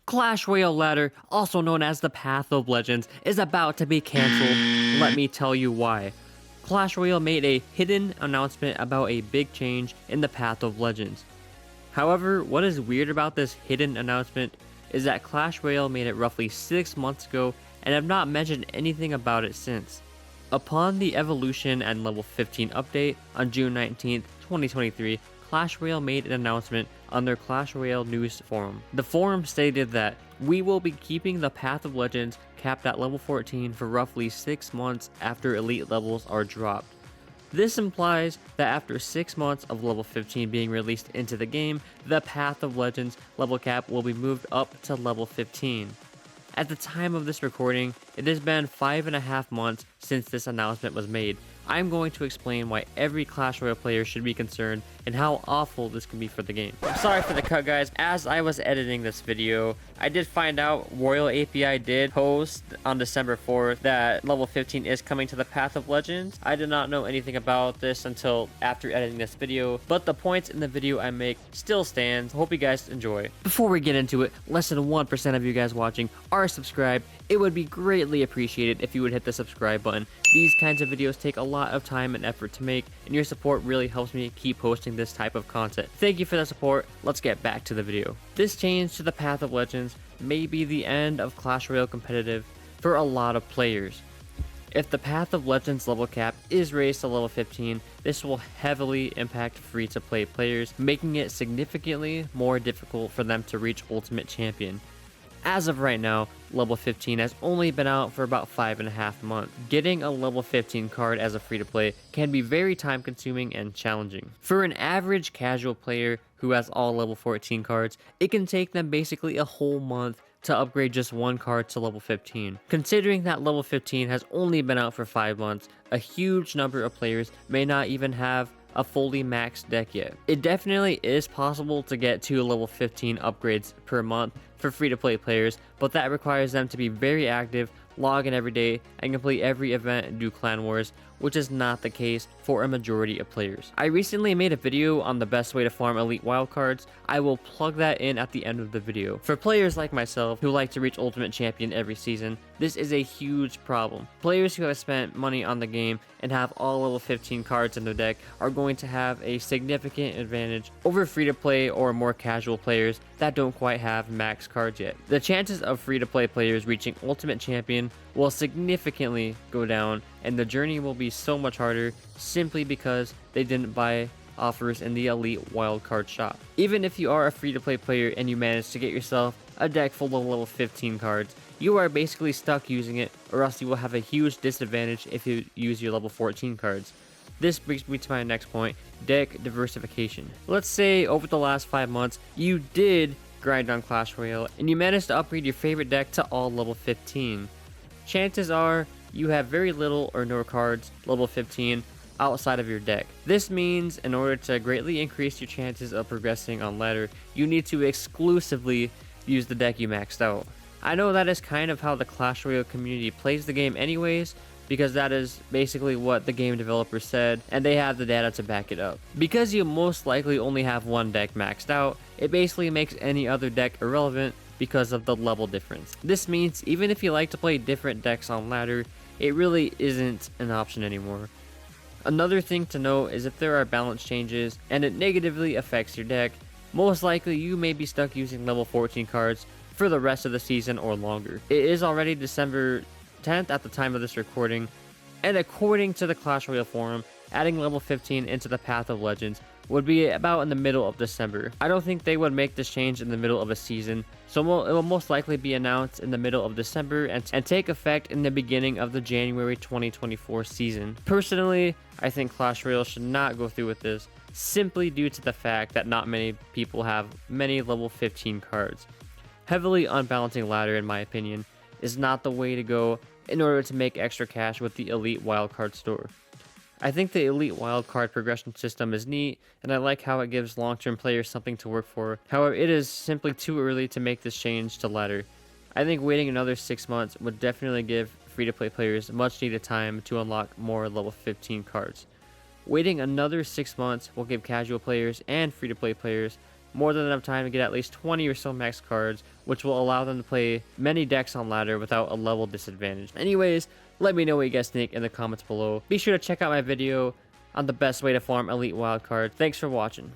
Clash Royale ladder, also known as the Path of Legends, is about to be cancelled. Let me tell you why. Clash Royale made a hidden announcement about a big change in the Path of Legends. However, what is weird about this hidden announcement is that Clash Royale made it roughly 6 months ago and have not mentioned anything about it since. Upon the Evolution and Level 15 update on June 19th, 2023, Clash Royale made an announcement on their Clash Royale news forum. The forum stated that we will be keeping the Path of Legends capped at level 14 for roughly 6 months after elite levels are dropped. This implies that after 6 months of level 15 being released into the game, the Path of Legends level cap will be moved up to level 15. At the time of this recording, it has been 5.5 months since this announcement was made. I'm going to explain why every Clash Royale player should be concerned and how awful this can be for the game. I'm sorry for the cut, guys. As I was editing this video, I did find out Royal API did post on December 4th that level 15 is coming to the Path of Legends. I did not know anything about this until after editing this video, but the points in the video I make still stand. Hope you guys enjoy. Before we get into it, less than 1% of you guys watching are subscribed. It would be greatly appreciated if you would hit the subscribe button. These kinds of videos take a lot of time and effort to make, and your support really helps me keep posting this type of content. Thank you for the support. Let's get back to the video. This change to the Path of Legends may be the end of Clash Royale competitive for a lot of players. If the Path of Legends level cap is raised to level 15, this will heavily impact free-to-play players, making it significantly more difficult for them to reach Ultimate Champion. As of right now, level 15 has only been out for about 5.5 months. Getting a level 15 card as a free-to-play can be very time consuming and challenging. For an average casual player who has all level 14 cards, it can take them basically a whole month to upgrade just one card to level 15. Considering that level 15 has only been out for 5 months, a huge number of players may not even have a fully maxed deck yet. It definitely is possible to get 2 level 15 upgrades per month for free-to-play players, but that requires them to be very active, log in every day, and complete every event and do clan wars, which is not the case for a majority of players. I recently made a video on the best way to farm elite wildcards. I will plug that in at the end of the video. For players like myself who like to reach Ultimate Champion every season, this is a huge problem. Players who have spent money on the game and have all level 15 cards in their deck are going to have a significant advantage over free-to-play or more casual players that don't quite have max cards yet. The chances of free-to-play players reaching Ultimate Champion will significantly go down, and the journey will be so much harder simply because they didn't buy offers in the elite wildcard shop. Even if you are a free-to-play player and you manage to get yourself a deck full of level 15 cards, you are basically stuck using it, or else you will have a huge disadvantage if you use your level 14 cards. This brings me to my next point, deck diversification. Let's say over the last 5 months, you did grind on Clash Royale and you managed to upgrade your favorite deck to all level 15. Chances are you have very little or no cards level 15 outside of your deck. This means in order to greatly increase your chances of progressing on ladder, you need to exclusively use the deck you maxed out. I know that is kind of how the Clash Royale community plays the game anyways, because that is basically what the game developers said, and they have the data to back it up. Because you most likely only have one deck maxed out, it basically makes any other deck irrelevant because of the level difference. This means even if you like to play different decks on ladder, it really isn't an option anymore. Another thing to note is if there are balance changes and it negatively affects your deck, most likely you may be stuck using level 14 cards for the rest of the season or longer. It is already December 10th at the time of this recording, and according to the Clash Royale forum, adding level 15 into the Path of Legends would be about in the middle of December. I don't think they would make this change in the middle of a season, so it will most likely be announced in the middle of December and take effect in the beginning of the January 2024 season. Personally, I think Clash Royale should not go through with this, simply due to the fact that not many people have many level 15 cards. Heavily unbalancing ladder, in my opinion, is not the way to go in order to make extra cash with the elite wildcard store. I think the elite wildcard progression system is neat, and I like how it gives long-term players something to work for. However, it is simply too early to make this change to ladder. I think waiting another 6 months would definitely give free-to-play players much needed time to unlock more level 15 cards. Waiting another 6 months will give casual players and free-to-play players more than enough time to get at least 20 or so max cards, which will allow them to play many decks on ladder without a level disadvantage. Anyways, let me know what you guys think in the comments below. Be sure to check out my video on the best way to farm elite wildcard. Thanks for watching.